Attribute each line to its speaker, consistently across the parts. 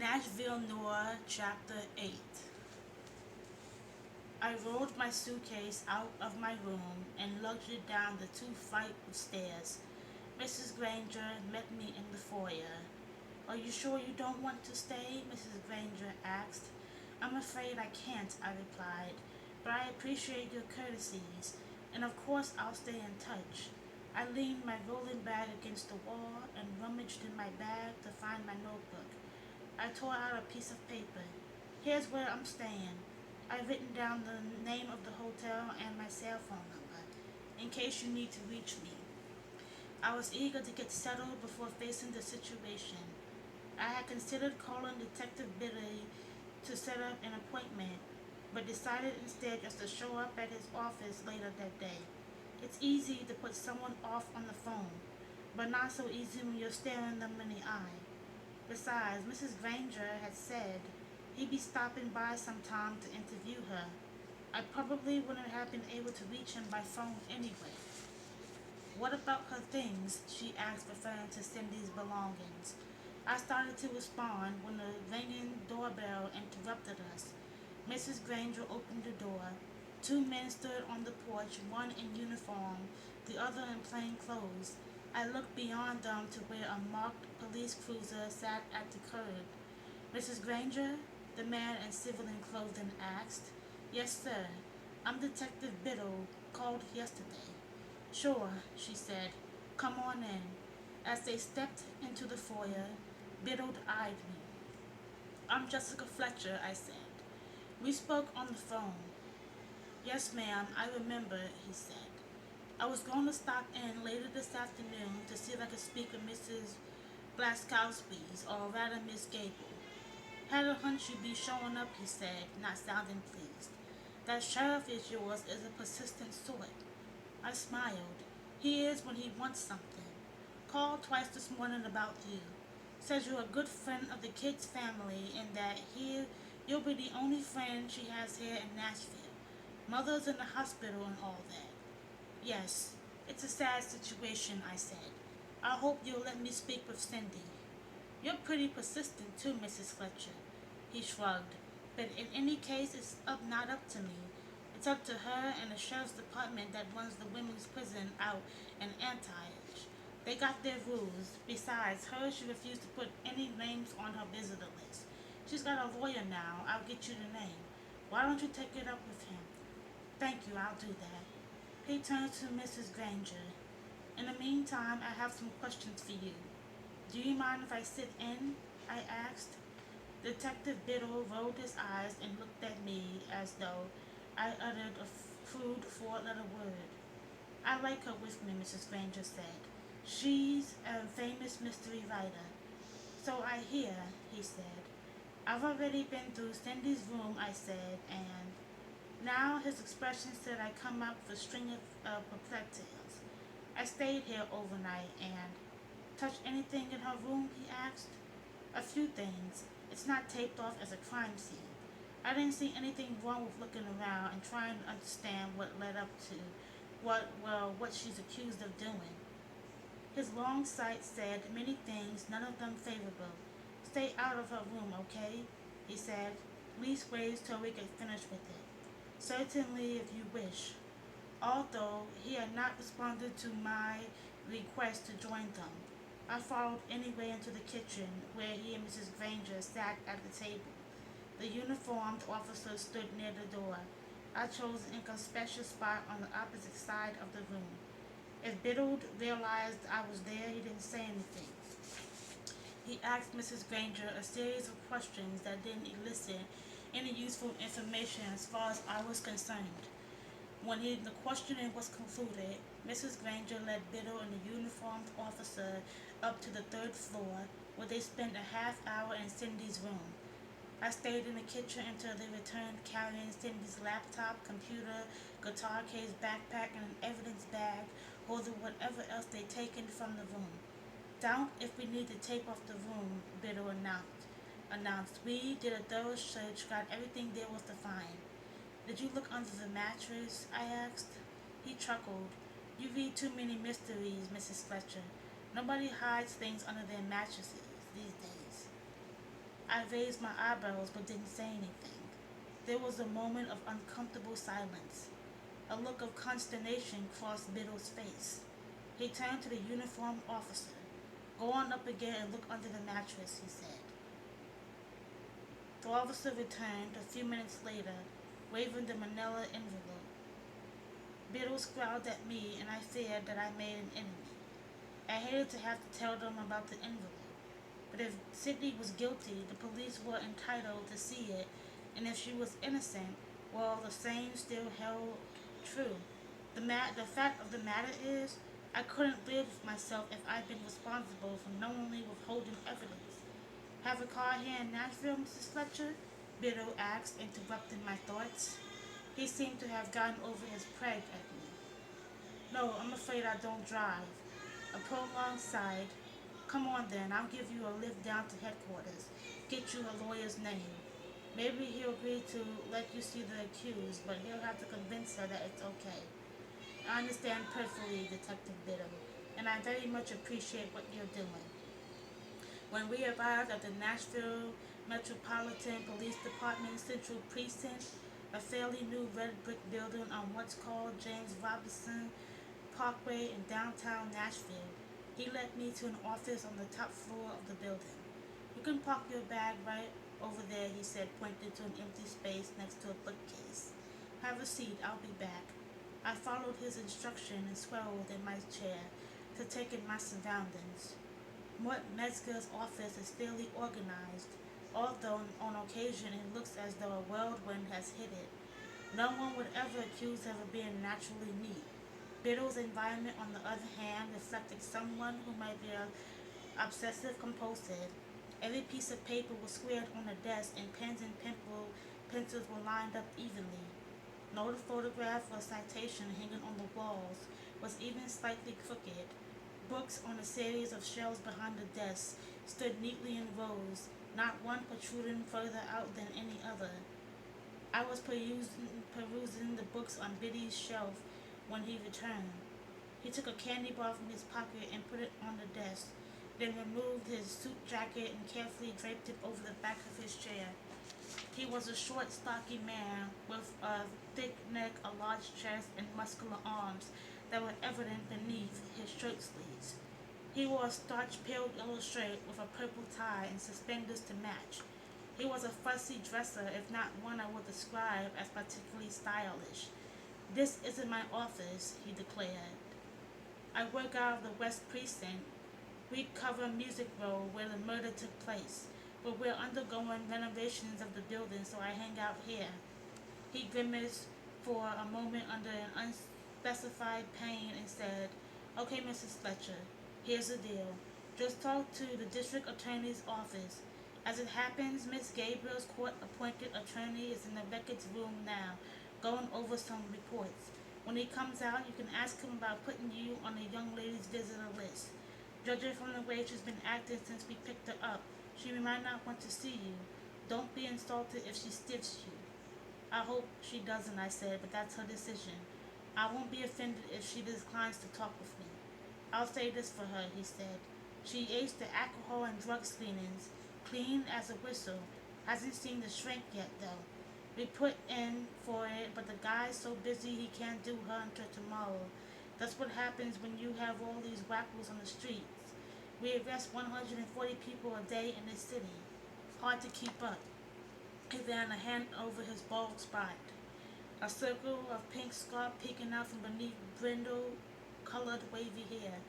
Speaker 1: Nashville, Noir, Chapter 8. I rolled my suitcase out of my room and lugged it down the 2 flights of stairs. Mrs. Granger met me in the foyer. "Are you sure you don't want to stay?" Mrs. Granger asked. "I'm afraid I can't," I replied, "but I appreciate your courtesies, and of course I'll stay in touch." I leaned my rolling bag against the wall and rummaged in my bag to find my notebook. I tore out a piece of paper. "Here's where I'm staying." I've written down the name of the hotel and my cell phone number, in case you need to reach me. I was eager to get settled before facing the situation. I had considered calling Detective Billy to set up an appointment, but decided instead just to show up at his office later that day. It's easy to put someone off on the phone, but not so easy when you're staring them in the eye. Besides, Mrs. Granger had said he'd be stopping by sometime to interview her. I probably wouldn't have been able to reach him by phone anyway. "What about her things?" she asked, referring to Cindy's belongings. I started to respond when the ringing doorbell interrupted us. Mrs. Granger opened the door. 2 men stood on the porch, one in uniform, the other in plain clothes. I looked beyond them to where a marked police cruiser sat at the curb. "Mrs. Granger?" the man in civilian clothing asked. "Yes, sir. I'm Detective Biddle. Called yesterday." "Sure," she said. "Come on in." As they stepped into the foyer, Biddle eyed me. "I'm Jessica Fletcher," I said. "We spoke on the phone." "Yes, ma'am, I remember," he said. "I was going to stop in later this afternoon to see if I could speak with Mrs. Blaskowski's, or rather Miss Gable." "Had a hunch you'd be showing up," he said, not sounding pleased. "That sheriff of yours is a persistent sort." I smiled. "He is when he wants something. Called twice this morning about you. Says you're a good friend of the kid's family and that you'll be the only friend she has here in Nashville. Mother's in the hospital and all that." "Yes, it's a sad situation," I said. "I hope you'll let me speak with Cindy." "You're pretty persistent too, Mrs. Fletcher." He shrugged. "But in any case, it's not up to me. It's up to her and the sheriff's department that runs the women's prison out in Anti-Age. They got their rules. Besides, she refused to put any names on her visitor list. She's got a lawyer now. I'll get you the name. Why don't you take it up with him?" "Thank you, I'll do that." He turned to Mrs. Granger. "In the meantime, I have some questions for you." "Do you mind if I sit in?" I asked. Detective Biddle rolled his eyes and looked at me as though I uttered a crude 4-letter word. "I like her with me," Mrs. Granger said. "She's a famous mystery writer." "So I hear," he said. "I've already been through Cindy's room," I said, and now his expression said I come up with a string of perplexed tales. "I stayed here overnight and—" "Touch anything in her room?" he asked. "A few things. It's not taped off as a crime scene. I didn't see anything wrong with looking around and trying to understand what led up to what she's accused of doing." His long sight said many things, none of them favorable. "Stay out of her room, okay?" he said. "Leastways till we get finished with it." "Certainly, if you wish." Although he had not responded to my request to join them, I followed anyway into the kitchen, where he and Mrs. Granger sat at the table. The uniformed officer stood near the door. I chose an inconspicuous spot on the opposite side of the room. If Biddle realized I was there, he didn't say anything. He asked Mrs. Granger a series of questions that didn't elicit any useful information as far as I was concerned. When the questioning was concluded, Mrs. Granger led Biddle and the uniformed officer up to the 3rd floor, where they spent a half-hour in Cindy's room. I stayed in the kitchen until they returned, carrying Cindy's laptop, computer, guitar case, backpack, and an evidence bag, holding whatever else they'd taken from the room. "Doubt if we need to tape off the room," Biddle announced. "We did a thorough search, got everything there was to find." "Did you look under the mattress?" I asked. He chuckled. "You read too many mysteries, Mrs. Fletcher. Nobody hides things under their mattresses these days." I raised my eyebrows but didn't say anything. There was a moment of uncomfortable silence. A look of consternation crossed Biddle's face. He turned to the uniformed officer. "Go on up again and look under the mattress," he said. The officer returned a few minutes later, waving the manila envelope. Biddle scowled at me, and I feared that I made an enemy. I hated to have to tell them about the envelope, but if Sydney was guilty, the police were entitled to see it, and if she was innocent, well, the same still held true. The fact of the matter is, I couldn't live with myself if I'd been responsible for knowingly withholding evidence. "Have a car here in Nashville, Mrs. Fletcher?" Biddle asked, interrupting my thoughts. He seemed to have gotten over his preg at me. "No, I'm afraid I don't drive." A prolonged sigh. "Come on then, I'll give you a lift down to headquarters. Get you a lawyer's name. Maybe he'll agree to let you see the accused, but he'll have to convince her that it's okay." "I understand perfectly, Detective Biddle, and I very much appreciate what you're doing." When we arrived at the Nashville Metropolitan Police Department Central Precinct, a fairly new red brick building on what's called James Robinson Parkway in downtown Nashville, he led me to an office on the top floor of the building. "You can park your bag right over there," he said, pointing to an empty space next to a bookcase. "Have a seat, I'll be back." I followed his instruction and swelled in my chair to take in my surroundings. Mort Metzger's office is fairly organized, although on occasion it looks as though a whirlwind has hit it. No one would ever accuse her of being naturally neat. Biddle's environment, on the other hand, reflected someone who might be obsessive compulsive. Every piece of paper was squared on the desk, and pens and pencils were lined up evenly. No photograph or citation hanging on the walls was even slightly crooked. Books on a series of shelves behind the desk stood neatly in rows, not one protruding further out than any other. I was perusing the books on Biddy's shelf when he returned. He took a candy bar from his pocket and put it on the desk, then removed his suit jacket and carefully draped it over the back of his chair. He was a short, stocky man with a thick neck, a large chest, and muscular arms that were evident beneath his shirt sleeves. He wore a starched pale yellow shirt with a purple tie and suspenders to match. He was a fussy dresser, if not one I would describe as particularly stylish. "This isn't my office," he declared. "I work out of the West Precinct. We cover Music Row, where the murder took place, but we're undergoing renovations of the building, so I hang out here." He grimaced for a moment under an unspecified pain and said, "Okay, Mrs. Fletcher, here's the deal. Just talk to the district attorney's office. As it happens, Miss Gabriel's court-appointed attorney is in the records room now, going over some reports. When he comes out, you can ask him about putting you on the young lady's visitor list. Judging from the way she's been acting since we picked her up, she might not want to see you. Don't be insulted if she stiffs you." "I hope she doesn't," I said, "but that's her decision. I won't be offended if she declines to talk with me. I'll say this for her," he said. "She aced the alcohol and drug screenings, clean as a whistle. Hasn't seen the shrink yet, though. We put in for it, but the guy's so busy he can't do her until tomorrow. That's what happens when you have all these wackos on the streets. We arrest 140 people a day in this city. Hard to keep up." He ran a hand over his bald spot, a circle of pink scarf peeking out from beneath brindle-colored wavy hair.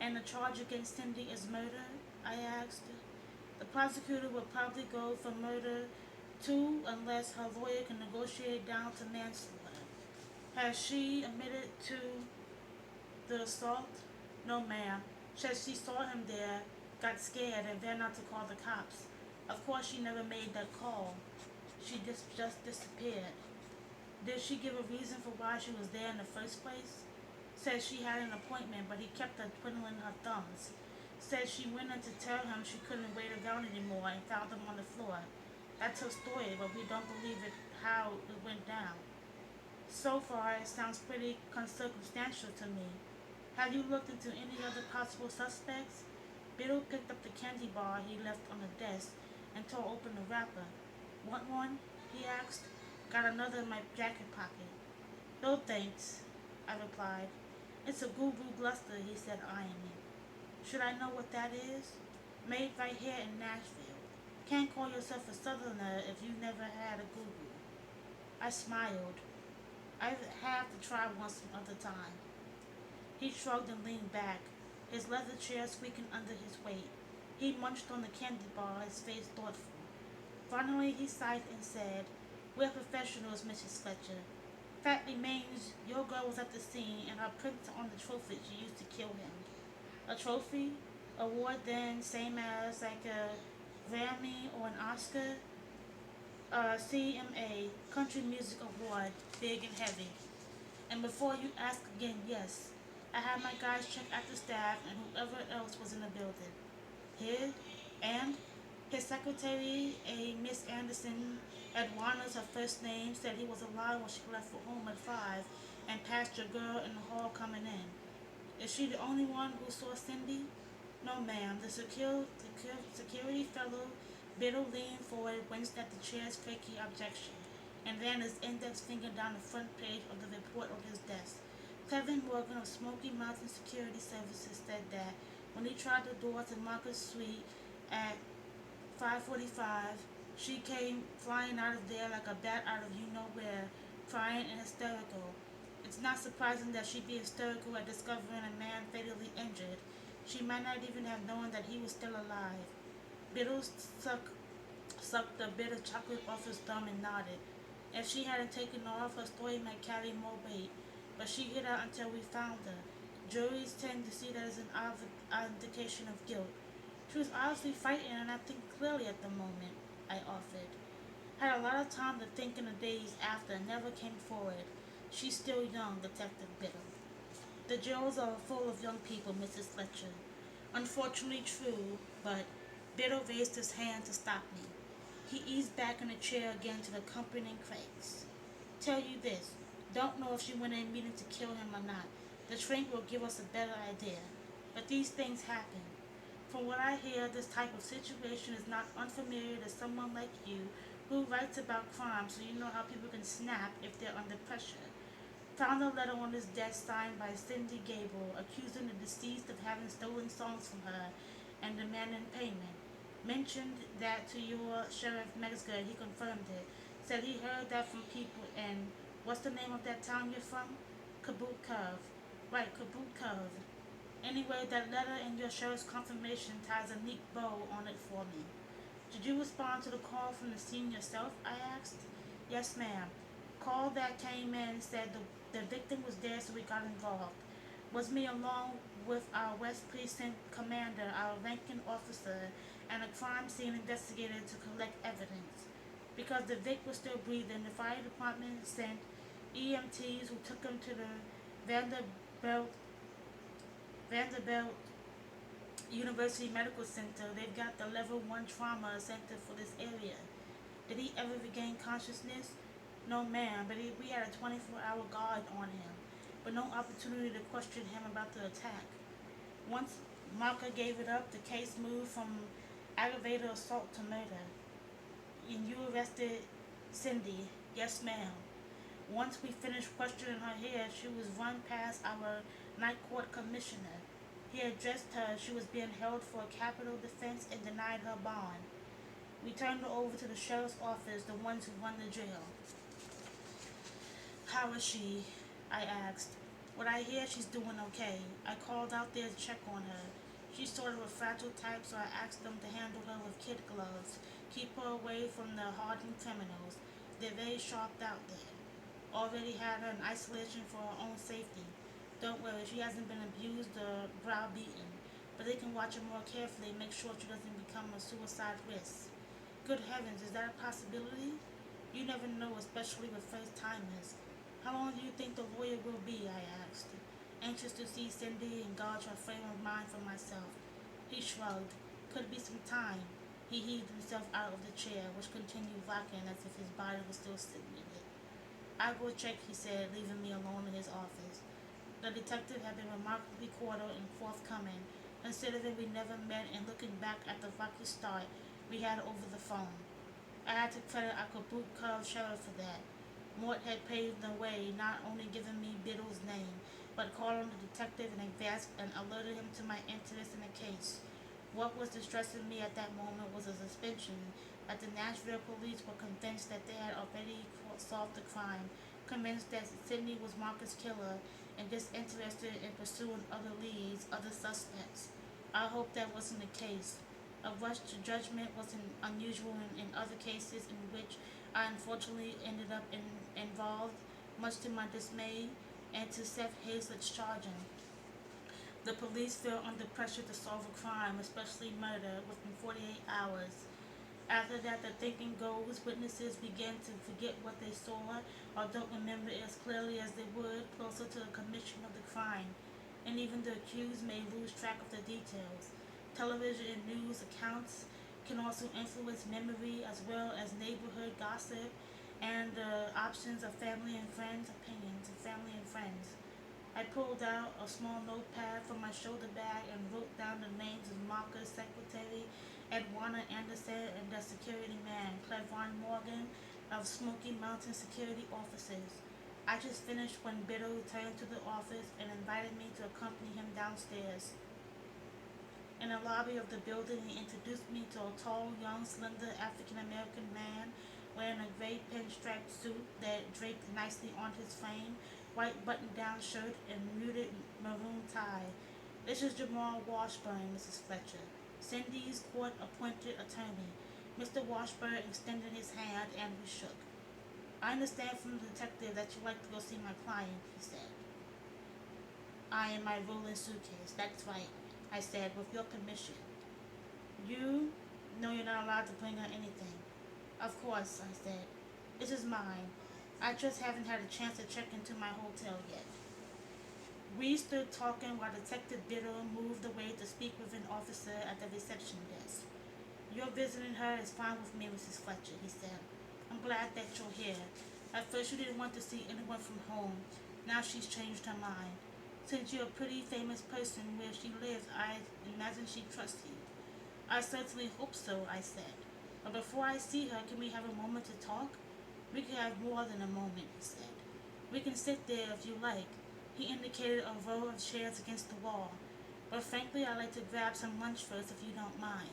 Speaker 1: "And the charge against Cindy is murder?" I asked. "The prosecutor will probably go for murder, too, unless her lawyer can negotiate down to manslaughter." "Has she admitted to the assault?" "No, ma'am. Says she saw him there, got scared, and ran out to call the cops. Of course she never made that call. She just disappeared." "Did she give a reason for why she was there in the first place?" "Said she had an appointment, but he kept her twiddling her thumbs. Said she went in to tell him she couldn't wait around anymore and found him on the floor. That's her story, but we don't believe it how it went down." "So far, it sounds pretty circumstantial to me. Have you looked into any other possible suspects?" Biddle picked up the candy bar he left on the desk and tore open the wrapper. Want one? He asked. Got another in my jacket pocket. No thanks, I replied. It's a Goo Goo Gluster, he said, eyeing me. Should I know what that is? Made right here in Nashville. Can't call yourself a southerner if you never had a Goo Goo. I smiled. I have to try one some other time. He shrugged and leaned back, his leather chair squeaking under his weight. He munched on the candy bar, his face thoughtful. Finally, he sighed and said, We're professionals, Mrs. Fletcher. Fact remains, your girl was at the scene and her print on the trophy she used to kill him. A trophy? Award then, same as like a Grammy or an Oscar? CMA, Country Music Award, big and heavy. And before you ask again, yes, I had my guys check out the staff and whoever else was in the building. His and his secretary, a Miss Anderson, Edwana's her first name, said he was alive when she left for home at 5 and passed your girl in the hall coming in. Is she the only one who saw Cindy? No, ma'am. The security fellow Biddle leaned forward, winced at the chair's shaky objection, and ran his index finger down the front page of the report on his desk. Kevin Morgan of Smoky Mountain Security Services said that when he tried the door to Marcus Suite at 5:45, she came flying out of there like a bat out of you-know-where, crying and hysterical. It's not surprising that she'd be hysterical at discovering a man fatally injured. She might not even have known that he was still alive. Biddle sucked the bit of chocolate off his thumb and nodded. If she hadn't taken off, her story might carry more weight, but she hid out until we found her. Juries tend to see that as an indication of guilt. She was obviously fighting and not thinking clearly at the moment, I offered. Had a lot of time to think in the days after and never came forward. She's still young, Detective Biddle. The jails are full of young people, Mrs. Fletcher. Unfortunately true, but Biddle raised his hand to stop me. He eased back in the chair again to the comforting crates. Tell you this, don't know if she went in meaning to kill him or not. The shrink will give us a better idea. But these things happen. From what I hear, this type of situation is not unfamiliar to someone like you who writes about crime so you know how people can snap if they're under pressure. Found a letter on his desk signed by Cindy Gable, accusing the deceased of having stolen songs from her and demanding payment. Mentioned that to your Sheriff Metzger, he confirmed it. Said he heard that from people in, what's the name of that town you're from? Kaboot Cove. Right, Kaboot Cove. Anyway, that letter and your sheriff's confirmation ties a neat bow on it for me. Did you respond to the call from the scene yourself? I asked. Yes, ma'am. Call that came in said the victim was there, so we got involved. Was me along with our West Precinct commander, our ranking officer, and a crime scene investigator to collect evidence. Because the Vic was still breathing, the fire department sent EMTs who took him to the Vanderbilt University Medical Center. They've got the level 1 trauma center for this area. Did he ever regain consciousness? No, ma'am, but we had a 24-hour guard on him, but no opportunity to question him about the attack. Once Marker gave it up, the case moved from aggravated assault to murder. And you arrested Cindy? Yes, ma'am. Once we finished questioning her here, she was run past our night court commissioner. He addressed her. She was being held for a capital defense and denied her bond. We turned her over to the sheriff's office, the ones who run the jail. How is she? I asked. What I hear, she's doing okay. I called out there to check on her. She's sort of a fragile type, so I asked them to handle her with kid gloves. Keep her away from the hardened criminals. They're very sharped out there. Already had her in isolation for her own safety. Don't worry, she hasn't been abused or browbeaten, but they can watch her more carefully and make sure she doesn't become a suicide risk. Good heavens, is that a possibility? You never know, especially with first-timers. How long do you think the lawyer will be? I asked, anxious to see Cindy and gauge her frame of mind for myself. He shrugged. Could be some time. He heaved himself out of the chair, which continued rocking as if his body was still sitting in it. I'll go check, he said, leaving me alone in his office. The detective had been remarkably cordial and forthcoming, considering we never met, and looking back at the rocky start, we had over the phone. I had to credit Acapulco Cove Sheriff for that. Mort had paved the way, not only giving me Biddle's name, but called on the detective and advanced and alerted him to my interest in the case. What was distressing me at that moment was a suspicion that the Nashville police were convinced that they had already solved the crime, convinced that Sidney was Marcus' killer, and disinterested in pursuing other leads, other suspects. I hope that wasn't the case. A rush to judgment wasn't unusual in other cases in which I unfortunately ended up involved, much to my dismay and to Seth Hazlett's charging. The police fell under pressure to solve a crime, especially murder, within 48 hours. After that, the thinking goes, witnesses began to forget what they saw or don't remember it as clearly as they would closer to the commission of the crime, and even the accused may lose track of the details. Television and news accounts can also influence memory as well as neighborhood gossip and the options of family and friends' opinions of family and friends. I pulled out a small notepad from my shoulder bag and wrote down the names of Marcus' secretary, Edwana Anderson, and the security man, Clevon Morgan, of Smoky Mountain security officers. I just finished when Biddle returned to the office and invited me to accompany him downstairs. In the lobby of the building, he introduced me to a tall, young, slender African-American man wearing a gray pinstripe suit that draped nicely on his frame, white button-down shirt, and muted maroon tie. "This is Jamal Washburn, Mrs. Fletcher, Cindy's court-appointed attorney." Mr. Washburn extended his hand, and we shook. "I understand from the detective that you like to go see my client," he said. "Eyeing my rolling suitcase. That's right," I said, "with your permission." "You know you're not allowed to bring her anything." "Of course," I said. "This is mine. I just haven't had a chance to check into my hotel yet." We stood talking while Detective Biddle moved away to speak with an officer at the reception desk. "Your visiting her is fine with me, Mrs. Fletcher," he said. "I'm glad that you're here. At first you didn't want to see anyone from home. Now she's changed her mind. Since you're a pretty famous person where she lives, I imagine she trusts you." "I certainly hope so," I said. "But before I see her, can we have a moment to talk?" "We can have more than a moment," he said. "We can sit there if you like." He indicated a row of chairs against the wall. "But frankly, I'd like to grab some lunch first if you don't mind."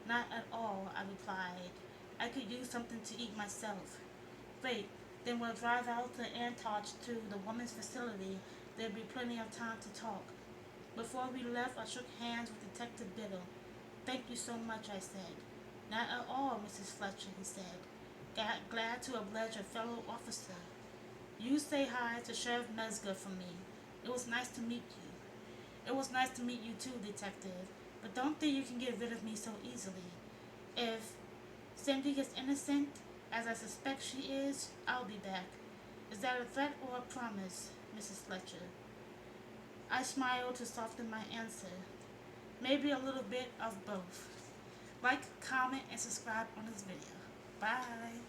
Speaker 1: "Not at all," I replied. "I could use something to eat myself." "Great. Then we'll drive out to Antarch to the women's facility. There'll be plenty of time to talk." Before we left, I shook hands with Detective Biddle. "Thank you so much," I said. "Not at all, Mrs. Fletcher," he said. Glad to oblige a fellow officer." "You say hi to Sheriff Mesger from me. It was nice to meet you." "It was nice to meet you too, Detective. But don't think you can get rid of me so easily. If Cindy is innocent, as I suspect she is, I'll be back. Is that a threat or a promise, Mrs. Fletcher?" I smiled to soften my answer. "Maybe a little bit of both." Like, comment, and subscribe on this video. Bye.